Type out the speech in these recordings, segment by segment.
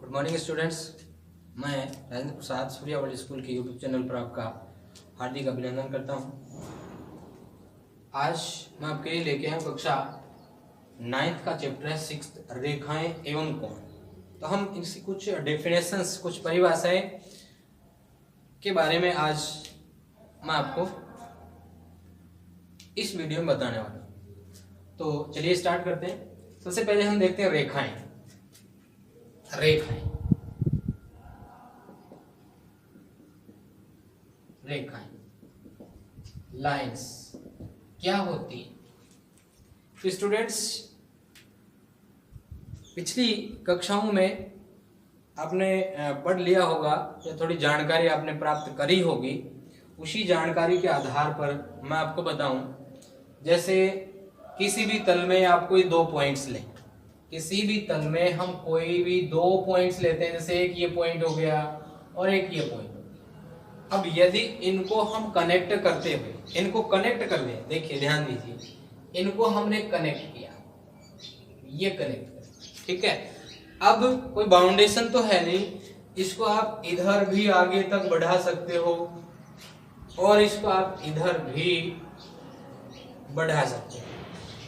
Good morning students. मैं Rajendra Prasad सूर्यावली school के YouTube channel पर आपका हार्दिक अभिनंदन करता हूं। आज मैं आपके लिए लेके आया कक्षा 9th का चैप्टर है 6th रेखाएं एवं कोण। तो हम इनकी कुछ डेफिनेशंस, कुछ परिभाषाएं के बारे में आज मैं आपको इस वीडियो में बताने वाला हूं। तो चलिए स्टार्ट करते हैं। सबसे पहले हम देखते हैं रेखाएं। रेखाएं लाइंस क्या होती है? तो स्टूडेंट्स, पिछली कक्षाओं में आपने पढ़ लिया होगा या थोड़ी जानकारी आपने प्राप्त करी होगी। उसी जानकारी के आधार पर मैं आपको बताऊं, जैसे किसी भी तल में आप कोई दो पॉइंट्स लें, किसी भी तल में हम कोई भी दो पॉइंट्स लेते हैं, जैसे एक ये पॉइंट हो गया और एक ये पॉइंट हो गया। अब यदि इनको हम कनेक्ट करते हुए, इनको कनेक्ट कर दें, देखिए ध्यान दीजिए, इनको हमने कनेक्ट किया, ये कनेक्ट कर, ठीक है। अब कोई बाउंडेशन तो है नहीं, इसको आप इधर भी आगे तक बढ़ा सकते हो और इसको आप इधर भी बढ़ा सकते हो,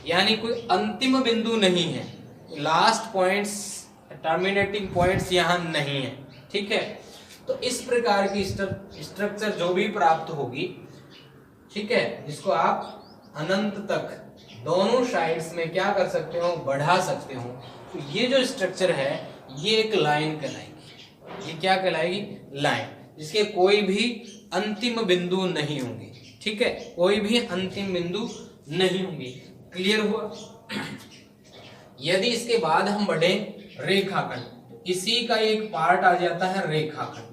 यानी कोई अंतिम बिंदु नहीं है, लास्ट पॉइंट्स, टर्मिनेटिंग पॉइंट्स यहां नहीं है, ठीक है। तो इस प्रकार की स्ट्रक्चर जो भी प्राप्त होगी, ठीक है, इसको आप अनंत तक दोनों साइड्स में क्या कर सकते हो, बढ़ा सकते हो। तो ये जो स्ट्रक्चर है ये एक लाइन कहलाएगी। ये क्या कहलाएगी? लाइन, जिसके कोई भी अंतिम बिंदु नहीं होंगे, ठीक है, कोई भी अंतिम बिंदु नहीं होंगे। क्लियर हुआ? यदि इसके बाद हम बढ़े रेखाखंड, इसी का एक पार्ट आ जाता है रेखाखंड।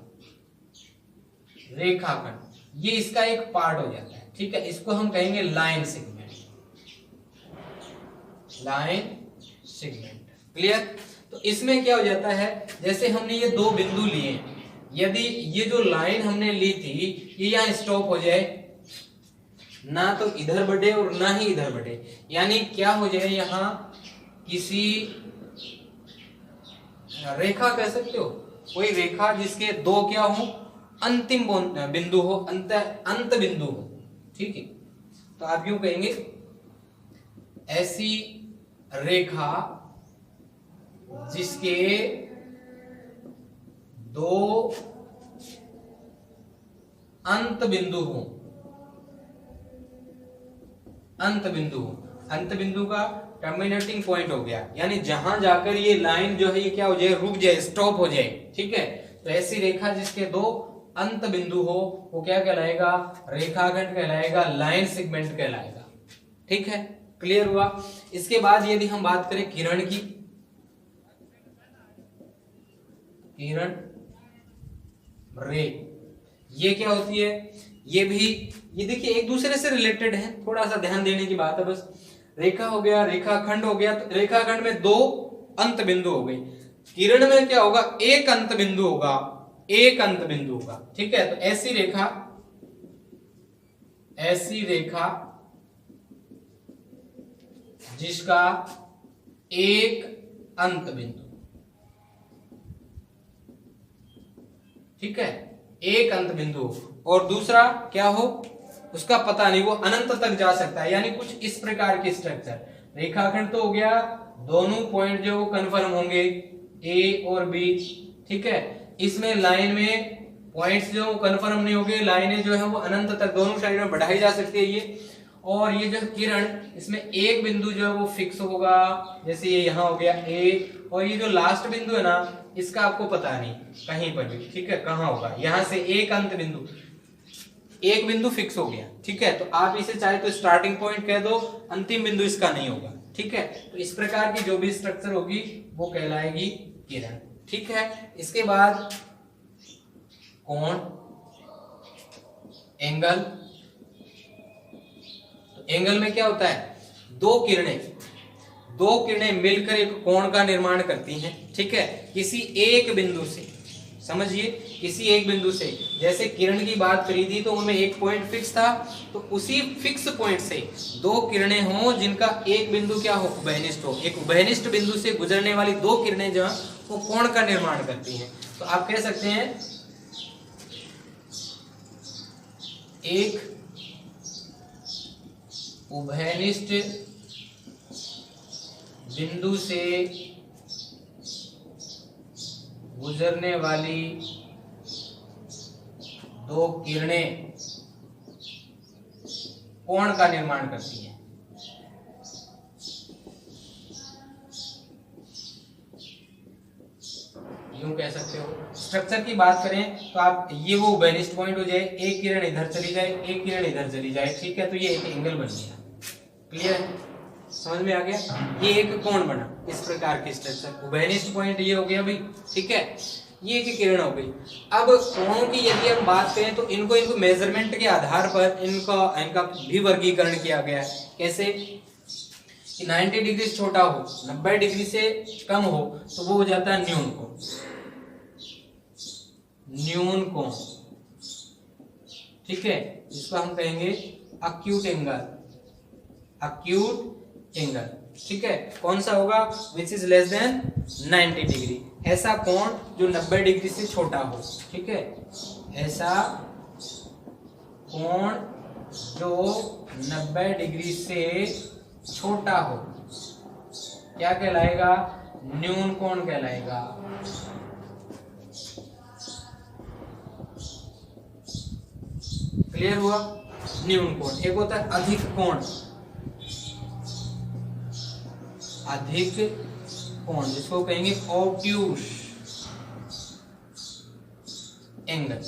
रेखाखंड ये इसका एक पार्ट हो जाता है, ठीक है। इसको हम कहेंगे line segment. Line segment, clear? तो इसमें क्या हो जाता है, जैसे हमने ये दो बिंदु लिए, यदि ये जो लाइन हमने ली थी ये यहाँ स्टॉप हो जाए, ना तो इधर बढ़े और ना ही इधर बढ़े, यानी क्या हो जाए, यहाँ किसी रेखा कह सकते हो, कोई रेखा जिसके दो क्या हो, अंतिम बिंदु हो, अंत बिंदु हो, ठीक है। तो आप यूं कहेंगे, ऐसी रेखा जिसके दो अंत बिंदु हो, अंत बिंदु हो। अंत बिंदु का टर्मिनेटिंग पॉइंट हो गया, यानी जहां जाकर ये लाइन जो है ये क्या हो जाए, रुक जाए, स्टॉप हो जाए, ठीक है। तो ऐसी रेखा जिसके दो अंत बिंदु हो वो क्या कहलाएगा? रेखाखंड कहलाएगा, लाइन सेगमेंट कहलाएगा, ठीक है। क्लियर हुआ? इसके बाद यदि हम बात करें किरण की, किरण रे, ये क्या होती है? ये भी, ये देखिए एक दूसरे से रिलेटेड है, थोड़ा सा ध्यान देने की बात है बस। रेखा हो गया, रेखाखंड हो गया, तो रेखाखंड में दो अंत बिंदु हो गए। किरण में क्या होगा? एक अंत बिंदु होगा, एक अंत बिंदु होगा, ठीक है। तो ऐसी रेखा, ऐसी रेखा जिसका एक अंत बिंदु, ठीक है, एक अंत बिंदु, और दूसरा क्या हो उसका पता नहीं, वो अनंत तक जा सकता है, यानी कुछ इस प्रकार की स्ट्रक्चर। रेखाखंड तो हो गया, दोनों पॉइंट जो कंफर्म होंगे ए और बी, ठीक है। इसमें लाइन में पॉइंट्स जो कंफर्म नहीं होंगे, लाइनें जो है वो अनंत तक दोनों साइड में बढ़ाई जा सकती है ये। और ये जो किरण, इसमें एक बिंदु जो है वो फिक्स होगा, जैसे ये यहाँ हो गया ए, और ये जो लास्ट बिंदु है ना, इसका आपको पता नहीं कहीं पर भी, ठीक है, कहाँ होगा। यहां से एक अंत बिंदु, एक बिंदु फिक्स हो गया, ठीक है। तो आप इसे चाहे तो स्टार्टिंग पॉइंट कह दो, अंतिम बिंदु इसका नहीं होगा, ठीक है। तो इस प्रकार की जो भी स्ट्रक्चर होगी वो कहलाएगी किरण, ठीक है। इसके बाद कोण, एंगल। तो एंगल में क्या होता है, दो किरणें मिलकर एक कोण का निर्माण करती हैं, ठीक है, किसी एक बिंदु से। समझिए, किसी एक बिंदु से, जैसे किरण की बात करी थी तो उनमें एक पॉइंट फिक्स था, तो उसी फिक्स पॉइंट से दो किरणें हों जिनका एक बिंदु क्या हो, उभयनिष्ठ हो। एक उभयनिष्ठ बिंदु से गुजरने वाली दो किरणें जो वो कोण का निर्माण करती हैं। तो आप कह सकते हैं एक उभयनिष्ठ बिंदु से गुजरने वाली दो किरणें कोण का निर्माण करती हैं। यूं कह सकते हो। स्ट्रक्चर की बात करें तो आप ये वो उभयनिष्ठ पॉइंट हो जाए, एक किरण इधर चली जाए, एक किरण इधर चली जाए, ठीक है, तो ये एक एंगल बन गया। क्लियर है, समझ में आ गया। ये एक कोण बना, इस प्रकार की स्ट्रक्चर। उभयनिष्ठ पॉइंट ये हो गया भाई, ठीक है, ये एक किरण हो गई। अब कोणों की यदि हम बात करें तो इनको मेजरमेंट के आधार पर इनका भी वर्गीकरण किया गया है। कैसे कि 90 डिग्री से छोटा हो, 90 डिग्री से कम हो तो वो हो जाता है न्यून कोण। न्यून कोण, ठीक है, इसको हम कहेंगे अक्यूट एंगल। अक्यूट एंगल, ठीक है, कौन सा होगा? Which is less than 90 degree. ऐसा कोण जो 90 डिग्री से छोटा हो, ठीक है, ऐसा कोण जो 90 डिग्री से छोटा हो क्या कहलाएगा? न्यून कोण कहलाएगा। क्लियर हुआ? न्यून कोण। एक होता है अधिक कोण, अधिक कोण जिसको कहेंगे ऑब्ट्यूस एंगल,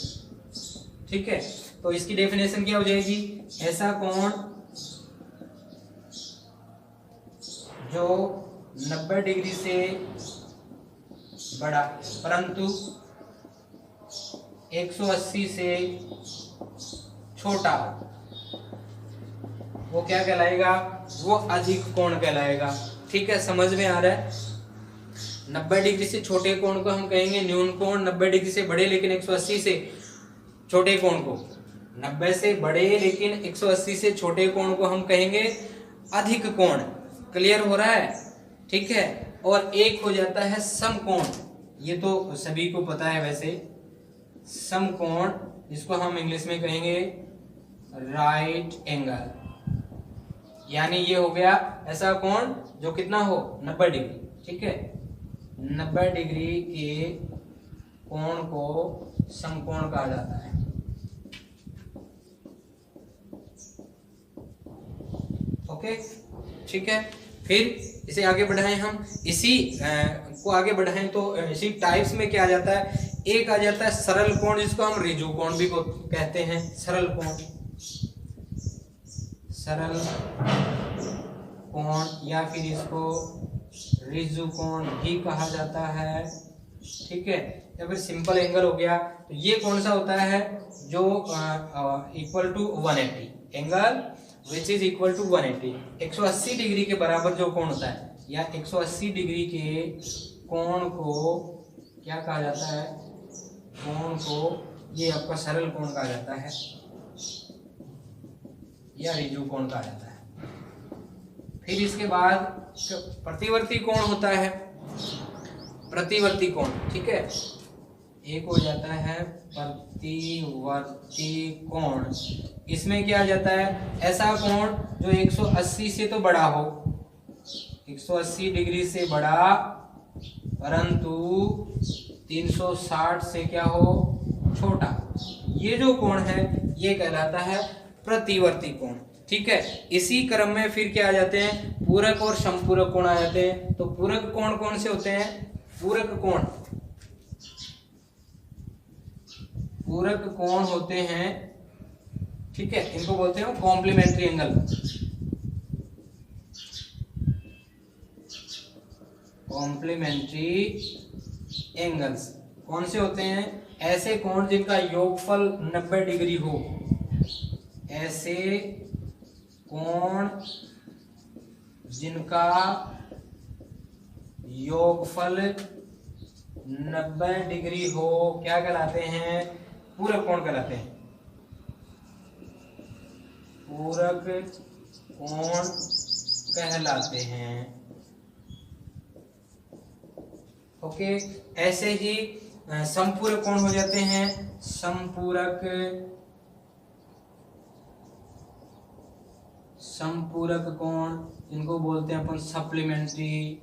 ठीक है। तो इसकी डेफिनेशन क्या हो जाएगी? ऐसा कोण जो 90 डिग्री से बड़ा परंतु 180 से छोटा हो, वो क्या कहलाएगा? वो अधिक कोण कहलाएगा। ठीक है, समझ में आ रहा है? 90 डिग्री से छोटे कोण को हम कहेंगे न्यून कोण, 90 डिग्री से बड़े लेकिन 180 से छोटे कोण को, 90 से बड़े लेकिन 180 से छोटे कोण को हम कहेंगे अधिक कोण। क्लियर हो रहा है? ठीक है। और एक हो जाता है समकोण, ये तो सभी को पता है वैसे, समकोण जिसको हम इंग्लिश में कहेंगे राइट एंगल। यानी ये हो गया ऐसा कोण जो कितना हो? 90 डिग्री, ठीक है। 90 डिग्री के कोण को समकोण कहा जाता है। ओके, ठीक है। फिर इसे आगे बढ़ाएं हम, इसी को आगे बढ़ाएं तो इसी टाइप्स में क्या आ जाता है? एक आ जाता है सरल कोण जिसको हम रिजु कोण भी को कहते हैं। सरल कोण, सरल कोण या फिर इसको रिजु कोण भी कहा जाता है, ठीक है। या फिर सिंपल एंगल हो गया। तो ये कौन सा होता है? जो equal to 180 angle which is equal to 180, 180 degree के बराबर जो कोण होता है, या 180 डिग्री के कोण को क्या कहा जाता है? कोण को ये आपका सरल कोण कहा जाता है या रिजु कोण कहा जाता है। फिर इसके बाद प्रतिवर्ती कोण होता है, प्रतिवर्ती कोण, ठीक है। एक हो जाता है प्रतिवर्ती कोण, इसमें क्या आ जाता है? ऐसा कोण जो 180 से तो बड़ा हो, 180 डिग्री से बड़ा परंतु 360 से क्या हो? छोटा। ये जो कोण है ये कहलाता है प्रतिवर्ती कोण, ठीक है। इसी क्रम में फिर क्या आ जाते हैं? पूरक और समपूरक कोण आ जाते हैं। तो पूरक कोण कौन से होते हैं? पूरक कोण, पूरक कोण होते हैं, ठीक है, इनको बोलते हैं कॉम्प्लीमेंट्री एंगल। कॉम्प्लीमेंट्री एंगल्स कौन से होते हैं? ऐसे कोण जिनका योगफल 90 डिग्री हो, ऐसे कोण जिनका योगफल 90 डिग्री हो क्या कहलाते हैं? पूरक कोण कहलाते हैं। पूरक कोण कहलाते हैं। ओके, ऐसे ही संपूरक कोण हो जाते हैं, संपूरक कोण, इनको बोलते हैं अपन सप्लीमेंट्री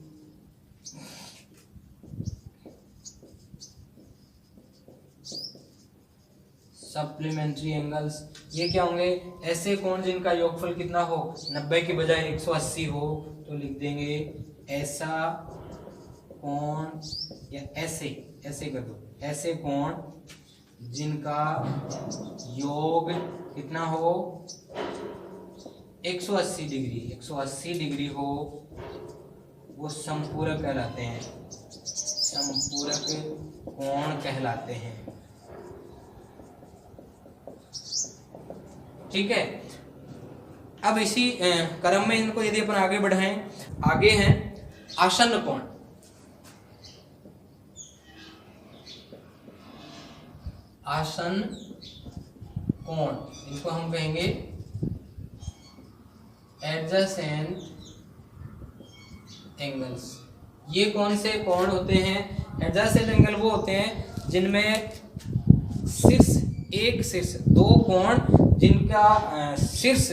एंगल्स। ये क्या होंगे, ऐसे कोण जिनका योगफल कितना हो, 90 की बजाय 180 हो, तो लिख देंगे ऐसा कोण, या ऐसे कर दो, ऐसे कोण जिनका योग कितना हो, 180 डिग्री हो, वो संपूरक कहलाते हैं, संपूरक कोण कहलाते हैं। ठीक है, अब इसी क्रम में इनको यदि अपन आगे बढ़ाएं, आगे हैं आसन्न कोण। आसन्न कोण, इनको हम कहेंगे एडजेसेंट एंगल्स। ये कौन से कोण होते हैं, एडजेसेंट एंगल वो होते हैं जिनमें शीर्ष दो कोण जिनका शीर्ष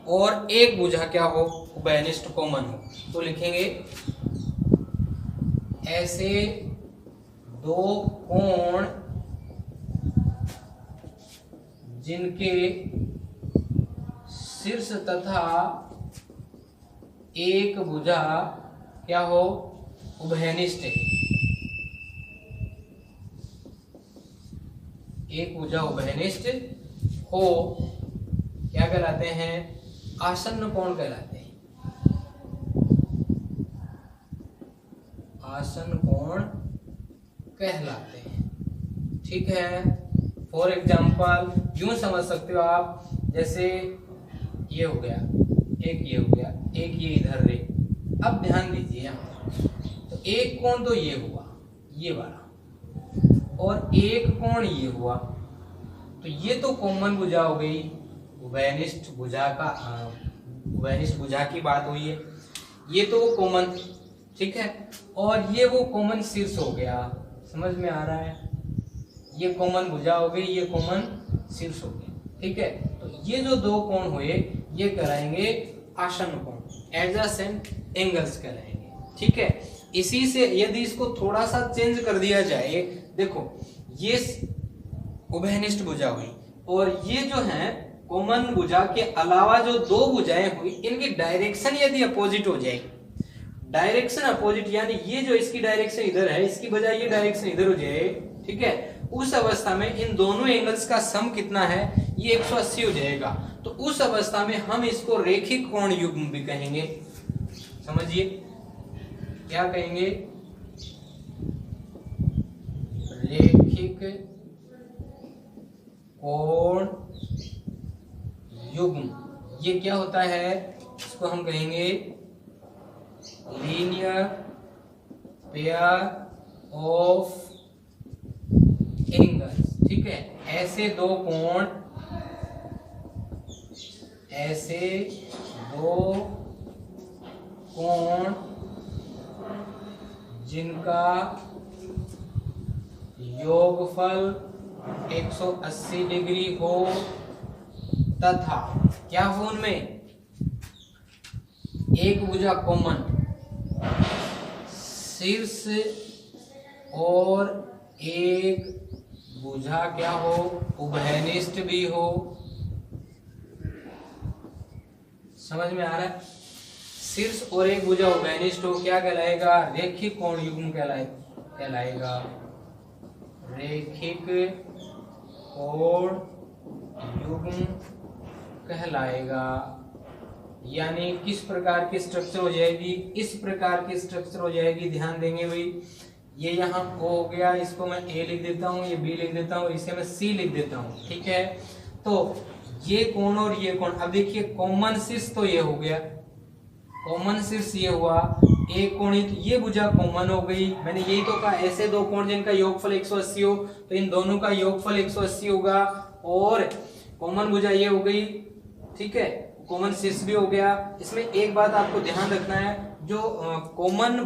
और एक भुजा क्या हो, उभयनिष्ठ कॉमन हो, तो लिखेंगे ऐसे दो कोण जिनके शीर्ष तथा एक भुजा क्या हो, उभयनिष्ठ, एक भुजा उभयनिष्ठ हो, क्या कहलाते हैं, आसन्न कोण कहलाते हैं, आसन्न कोण कहलाते हैं। ठीक है, फॉर एग्जाम्पल यूं समझ सकते हो आप, जैसे ये हो गया, एक ये हो गया, एक ये इधर रे। अब ध्यान दीजिए यहाँ, तो एक कोण तो ये हुआ, ये वाला, और एक कोण ये हुआ, तो ये तो कॉमन भुजा हो गई, उभयनिष्ठ भुजा का, उभयनिष्ठ भुजा की बात हुई है, ये तो कॉमन, ठीक है, और ये वो कॉमन शीर्ष हो गया, समझ में आ रहा है, ये कॉमन भुजा हो गई, ये कॉमन शीर्ष हो गया। ठीक है, तो ये जो दो कोण हुए ये कहलाएंगे आसन्न कोण, एडजेसेंट एंगल्स कहलाएंगे। ठीक है, इसी से यदि इसको थोड़ा सा चेंज कर दिया जाए, देखो ये उभयनिष्ठ भुजा हुई, और ये जो है कॉमन भुजा के अलावा जो दो भुजाएं हुई, इनकी डायरेक्शन यदि अपोजिट हो जाएगी, डायरेक्शन अपोजिट, यानी ये जो इसकी डायरेक्शन इधर है, इसकी बजाय ये डायरेक्शन इधर हो जाए, ठीक है, उस अवस्था में इन दोनों एंगल्स का सम कितना है, ये 180 हो जाएगा। तो उस अवस्था में हम इसको रेखिक कोण युग्म भी कहेंगे। समझिए क्या कहेंगे, रेखिक कोण युग्म। ये क्या होता है, इसको हम कहेंगे लीनियर पेयर ऑफ एंगल्स। ठीक है, ऐसे दो कोण जिनका योगफल 180 डिग्री हो तथा क्या हो उनमें, एक भुजा कॉमन, शीर्ष और एक भुजा क्या हो, उभयनिष्ठ भी हो। समझ में आ रहा है, शीर्ष और एक भुजा उभयनिष्ठ हो, क्या कहलाएगा, रेखिक कोण युग्म कहलाएगा, रेखिक कोण युग्म कहलाएगा। यानी किस प्रकार की स्ट्रक्चर हो जाएगी, इस प्रकार की स्ट्रक्चर हो जाएगी। ध्यान देंगे भाई, ये यहाँ O हो गया, इसको मैं A लिख देता हूँ, ये B लिख देता हूँ, इसे मैं C लिख देता हूँ। ठीक है, तो ये कोण और ये कोण, अब देखिए कॉमन शीर्ष तो ये हो गया, कॉमन शीर्ष ये हुआ, एक कोण, तो ये भुजा कॉमन हो गई। मैंने यही तो कहा, ऐसे दो कोण जिनका योगफल 180 हो, तो इन दोनों का योगफल 180 होगा, और कॉमन भुजा ये हो गई। ठीक है, कॉमन शीर्ष भी हो गया। इसमें एक बात आपको ध्यान रखना है, जो कॉमन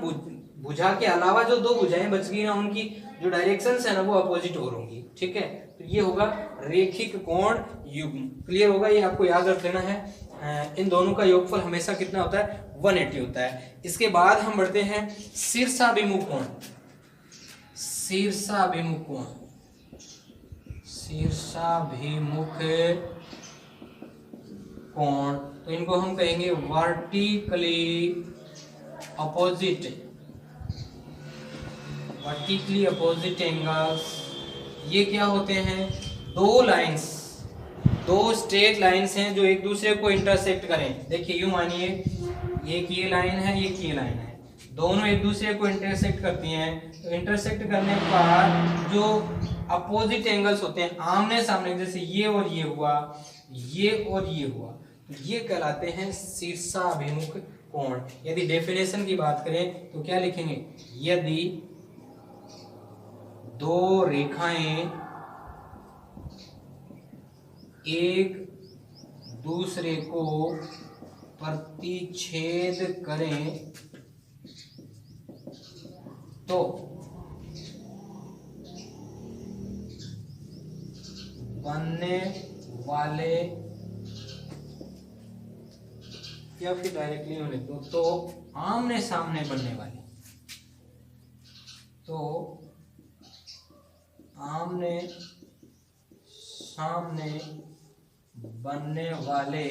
भुजा के अलावा जो दो भुजाएं बच गई ना, उनकी जो डायरेक्शंस है ना वो अपोजिट और होंगी। ठीक है, तो ये होगा रेखिक कोण युग्म। क्लियर होगा, ये आपको याद रख लेना है। इन दोनों का योगफल हमेशा कितना होता है, 180 होता है। इसके बाद हम बढ़ते हैं शीर्षाभिमुख कोण। शीर्षाभिमुख कोण, शीर्षाभिमुख कोण, तो इनको हम कहेंगे vertically opposite, vertically opposite angles. ये क्या होते हैं, दो लाइंस, दो स्ट्रेट लाइंस हैं जो एक दूसरे को इंटरसेक्ट करें। देखिए यूं मानिए, एक ये लाइन है, एक ये लाइन है, दोनों एक दूसरे को इंटरसेक्ट करती हैं। तो इंटरसेक्ट करने के बाद जो अपोजिट एंगल्स होते हैं आमने सामने, जैसे ये और ये हुआ, ये और ये हुआ, तो ये कहलाते हैं शीर्षाभिमुख कोण। यदि डेफिनेशन की बात करें तो क्या लिखेंगे, यदि दो रेखाएं एक दूसरे को प्रतिच्छेद करें तो बनने वाले, या फिर डायरेक्टली होने तो आमने सामने बनने वाले, तो आमने सामने बनने वाले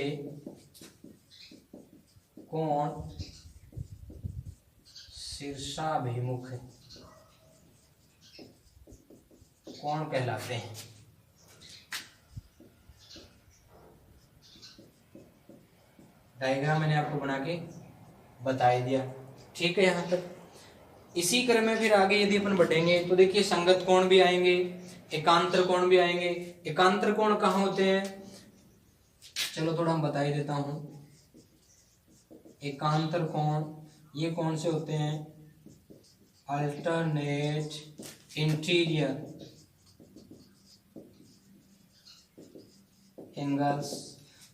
कोण शीर्षाभिमुख कोण कहलाते हैं। डायग्राम मैंने आपको बना के बता ही दिया। ठीक है, यहां तक। इसी क्रम में फिर आगे यदि अपन बढ़ेंगे तो देखिए संगत कोण भी आएंगे, एकांतर कोण भी आएंगे। एकांतर कोण कहाँ होते हैं, चलो थोड़ा हम बता ही देता हूं। एकांतर कोण ये कौन से होते हैं, अल्टरनेट इंटीरियर एंगल्स।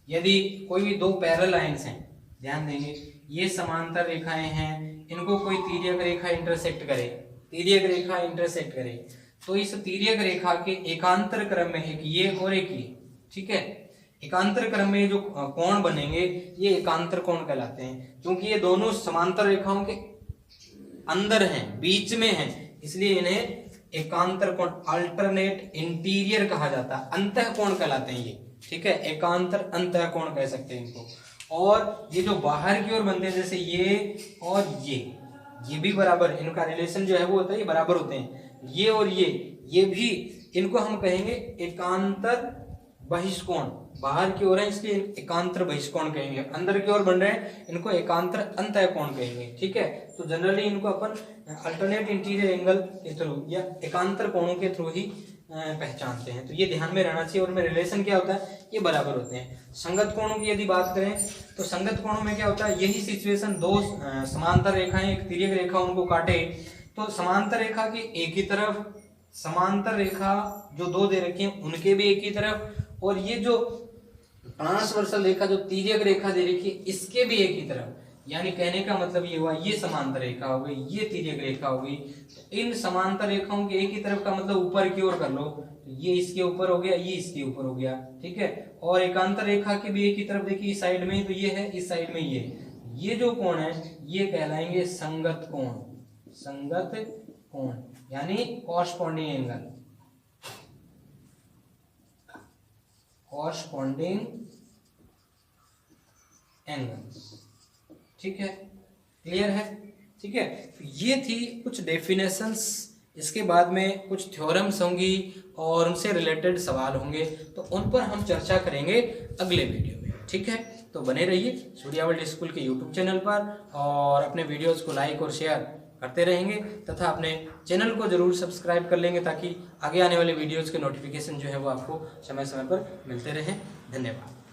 यदि कोई भी दो पैरेलल लाइंस हैं, ध्यान देंगे, ये समांतर रेखाएं हैं, इनको कोई तिर्यक रेखा इंटरसेक्ट करे, तिर्यक रेखा इंटरसेक्ट करे, तो इस तिर्यक रेखा के एकांतर क्रम में एक ये और एक ये, ठीक है, एकांतर क्रम में जो कोण बनेंगे ये एकांतर कोण कहलाते हैं। क्योंकि ये दोनों समांतर रेखाओं के अंदर हैं, बीच में हैं, इसलिए इन्हें एकांतर कोण, अल्टरनेट इंटीरियर कहा जाता है, अंतः कोण कहलाते हैं ये। ठीक है, एकांतर अंतः कोण कह सकते हैं इनको। और ये जो बाहर की ओर बनते हैं, जैसे ये और ये भी बराबर, इनका रिलेशन जो है वो होता है, ये बराबर होते हैं, ये और ये भी, इनको हम कहेंगे एकांतर बहिष्कोण। बाहर की ओर है इसलिए एकांतर बहिष्कोण कहेंगे, अंदर की ओर बन रहे हैं इनको एकांतर अंतः कोण कहेंगे। ठीक है, तो जनरली इनको अपन अल्टरनेट इंटीरियर एंगल के थ्रू या एकांतर कोणों के थ्रू ही पहचानते हैं। तो ये ध्यान में रहना चाहिए। और में रिलेशन क्या होता है, ये बराबर होते हैं। संगत कोणों की यदि बात करें तो संगत कोणों में क्या होता है, यही सिचुएशन, दो समांतर रेखाएं एक तिर्यक रेखा उनको काटे, तो समांतर रेखा के एक ही तरफ, समांतर रेखा जो दो दे रखी है उनके भी एक ही तरफ, और ये जो ट्रांसवर्सल रेखा जो तिर्यक रेखा दे रखी है इसके भी एक ही तरफ। यानी कहने का मतलब ये हुआ, ये समांतर रेखा हो गई, ये तिर्यक रेखा हो गई। इन समांतर रेखाओं के एक ही तरफ का मतलब ऊपर की ओर कर लो, ये इसके ऊपर हो गया, ये इसके ऊपर हो गया। ठीक है, और एकांतर रेखा के भी एक ही तरफ, देखिए इस साइड में तो ये है, इस साइड में ये जो कोण है ये कहलाएंगे संगत कोण। संगत कोण यानी कॉरस्पॉन्डिंग एंगल, कॉरस्पॉन्डिंग एंगल्स। ठीक है, क्लियर है। ठीक है, ये थी कुछ डेफिनेशंस। इसके बाद में कुछ थ्योरम्स होंगी और उनसे रिलेटेड सवाल होंगे, तो उन पर हम चर्चा करेंगे अगले वीडियो में। ठीक है, तो बने रहिए सूर्या वर्ल्ड स्कूल के यूट्यूब चैनल पर और अपने वीडियोस को लाइक और शेयर करते रहेंगे तथा अपने चैनल को जरूर सब्सक्राइब कर लेंगे ताकि आगे आने वाले वीडियोस के नोटिफिकेशन जो है वो आपको समय समय पर मिलते रहें। धन्यवाद।